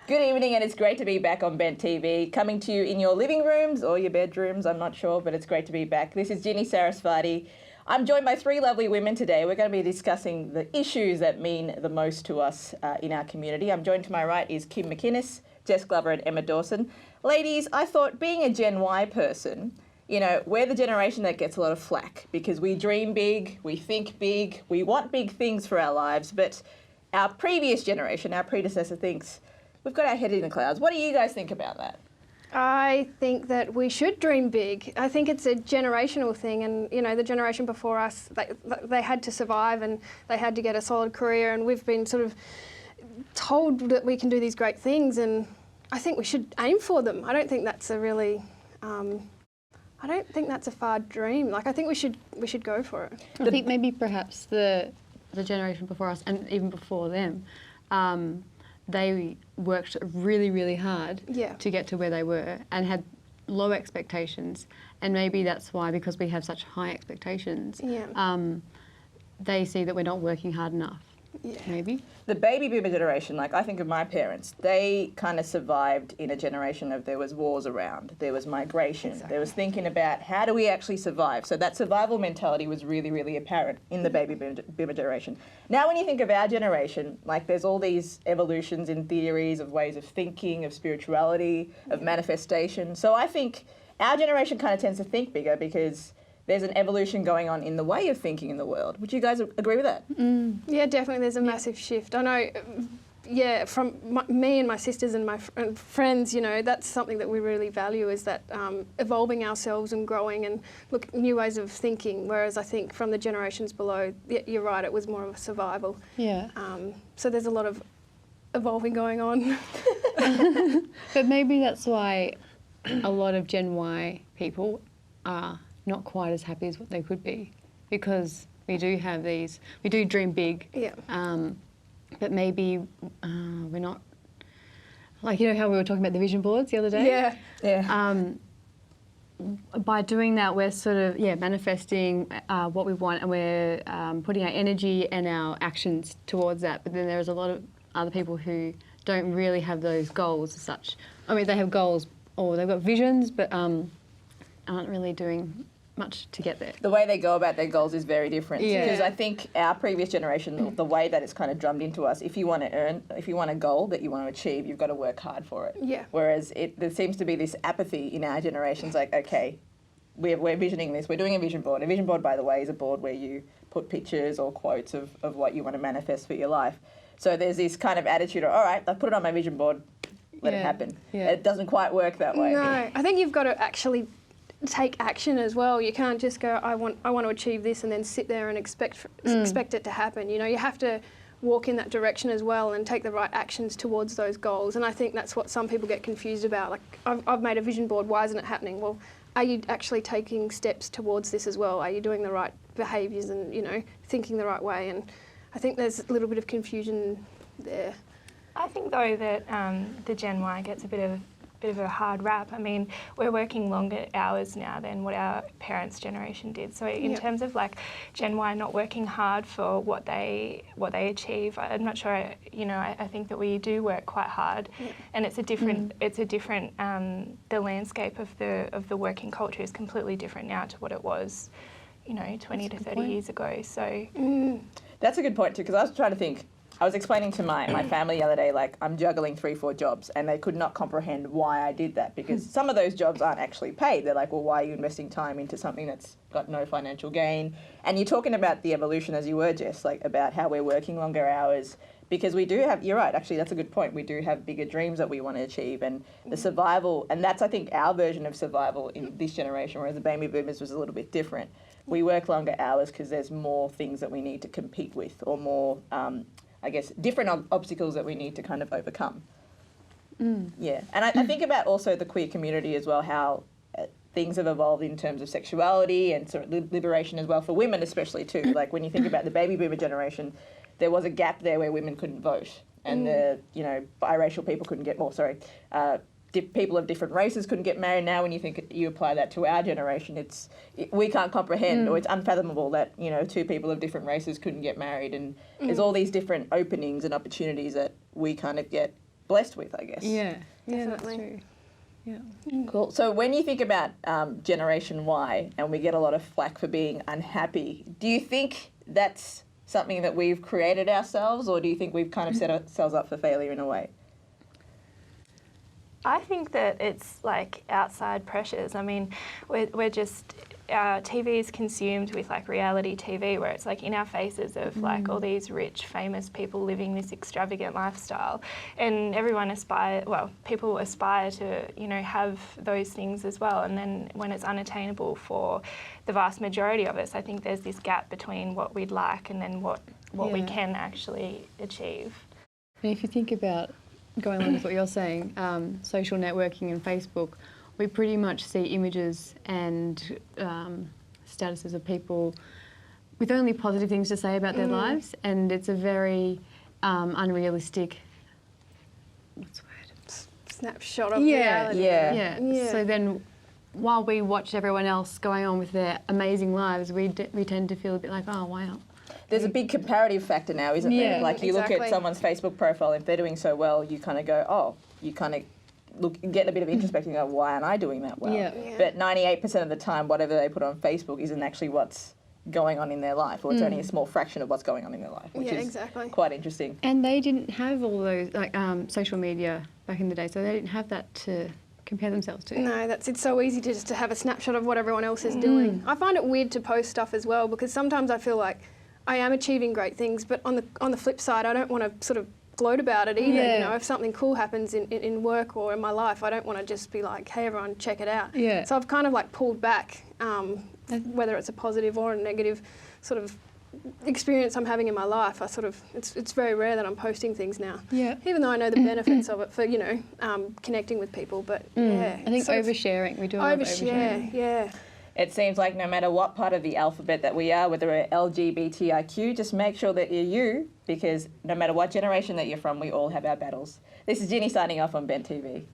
Good evening, and it's great to be back on Bent TV, coming to you in your living rooms or your bedrooms, I'm not sure, but it's great to be back. This is Ginni Saraswati. I'm joined by three lovely women today. We're going to be discussing the issues that mean the most to us in our community. I'm joined to my right is Kim McInnes, Jess Glover and Emma Dawson. Ladies, I thought being a Gen Y person, you know, we're the generation that gets a lot of flack because we dream big, we think big, we want big things for our lives, but our previous generation, our predecessor thinks, we've got our head in the clouds. What do you guys think about that? I think that we should dream big. I think it's a generational thing, and you know, the generation before us, they had to survive and they had to get a solid career, and we've been sort of told that we can do these great things, and I think we should aim for them. I don't think that's a really, I don't think that's a far dream. Like, I think we should go for it. I think maybe perhaps the generation before us and even before them, they worked really, really hard to get to where they were and had low expectations. And maybe that's why, because we have such high expectations, they see that we're not working hard enough. Yeah. Maybe. The baby boomer generation, like I think of my parents, they kind of survived in a generation of there was wars around, there was migration, there was thinking about how do we actually survive. So that survival mentality was really, really apparent in the baby boomer generation. Now when you think of our generation, like there's all these evolutions in theories of ways of thinking, of spirituality, of manifestation. So I think our generation kind of tends to think bigger because there's an evolution going on in the way of thinking in the world. Would you guys agree with that? Mm. Yeah, definitely there's a massive shift. I know, from me and my sisters and my friends, you know, that's something that we really value, is that evolving ourselves and growing and new ways of thinking, whereas I think from the generations below, you're right, it was more of a survival. Yeah. So there's a lot of evolving going on. But maybe that's why a lot of Gen Y people are not quite as happy as what they could be, because we do have these, we do dream big, but maybe we're not, like, you know how we were talking about the vision boards the other day? Yeah. By doing that, we're sort of, manifesting what we want, and we're putting our energy and our actions towards that. But then there's a lot of other people who don't really have those goals as such. I mean, they have goals, or they've got visions, but aren't really doing much to get there. The way they go about their goals is very different. Yeah. Because I think our previous generation, the way that it's kind of drummed into us, if you want a goal that you want to achieve, you've got to work hard for it. Yeah. Whereas there seems to be this apathy in our generations, like, okay, we're visioning this, we're doing a vision board. A vision board, by the way, is a board where you put pictures or quotes of what you want to manifest for your life. So there's this kind of attitude of, all right, I've put it on my vision board, let it happen. Yeah. It doesn't quite work that way. No, I think you've got to actually take action as well. You can't just go, I want to achieve this, and then sit there and expect it to happen. You know, you have to walk in that direction as well and take the right actions towards those goals. And I think that's what some people get confused about. Like, I've made a vision board, why isn't it happening? Well, are you actually taking steps towards this as well? Are you doing the right behaviours and, you know, thinking the right way? And I think there's a little bit of confusion there. I think though that the Gen Y gets a bit of a hard rap. I mean, we're working longer hours now than what our parents' generation did. So in terms of like Gen Y not working hard for what they achieve, I'm not sure. You know, I think that we do work quite hard, and it's a different. The landscape of the working culture is completely different now to what it was, you know, 20 to 30 years ago. So that's a good point too, because I was trying to think. I was explaining to my family the other day, like, I'm juggling 3-4 jobs, and they could not comprehend why I did that, because some of those jobs aren't actually paid. They're like, well, why are you investing time into something that's got no financial gain? And you're talking about the evolution, as you were, Jess, like, about how we're working longer hours, because we do have, you're right, actually, that's a good point. We do have bigger dreams that we want to achieve, and the survival, and that's, I think, our version of survival in this generation, whereas the baby boomers was a little bit different. We work longer hours because there's more things that we need to compete with, or more, I guess, different obstacles that we need to kind of overcome. Yeah, and I think about also the queer community as well, how things have evolved in terms of sexuality and sort of liberation as well, for women especially too. Like, when you think about the baby boomer generation, there was a gap there where women couldn't vote, and the, you know, biracial people couldn't get more, people of different races couldn't get married. Now when you apply that to our generation, we can't comprehend, or it's unfathomable that, you know, two people of different races couldn't get married, and there's all these different openings and opportunities that we kind of get blessed with, I guess. Yeah, yeah, that's Definitely. true. Yeah. Cool. So when you think about Generation Y, and we get a lot of flack for being unhappy, do you think that's something that we've created ourselves, or do you think we've kind of set ourselves up for failure in a way? I think that it's like outside pressures. I mean, we're just, our TV is consumed with like reality TV where it's like in our faces of like all these rich, famous people living this extravagant lifestyle, and people aspire to, you know, have those things as well. And then when it's unattainable for the vast majority of us, I think there's this gap between what we'd like and then what we can actually achieve. And if you think about, going along with what you're saying, social networking and Facebook, we pretty much see images and statuses of people with only positive things to say about their lives, and it's a very unrealistic, what's the word? Snapshot of reality. Yeah. So then, while we watch everyone else going on with their amazing lives, we tend to feel a bit like, oh, wow. There's a big comparative factor now, isn't there? Like you look at someone's Facebook profile, if they're doing so well, you kind of go, oh, you kind of get a bit of introspection and go, why aren't I doing that well? But 98% of the time, whatever they put on Facebook isn't actually what's going on in their life, or it's only a small fraction of what's going on in their life, which is quite interesting. And they didn't have all those like social media back in the day, so they didn't have that to compare themselves to. No, it's so easy just to have a snapshot of what everyone else is doing. I find it weird to post stuff as well, because sometimes I feel like I am achieving great things, but on the flip side, I don't want to sort of gloat about it either. You know, if something cool happens in work or in my life, I don't want to just be like, hey everyone, check it out. So I've kind of like pulled back, whether it's a positive or a negative sort of experience I'm having in my life. It's very rare that I'm posting things now. Even though I know the benefits of it for, you know, connecting with people, but I think oversharing, we do a lot of oversharing. It seems like no matter what part of the alphabet that we are, whether we're LGBTIQ, just make sure that you're you, because no matter what generation that you're from, we all have our battles. This is Ginny signing off on Bent TV.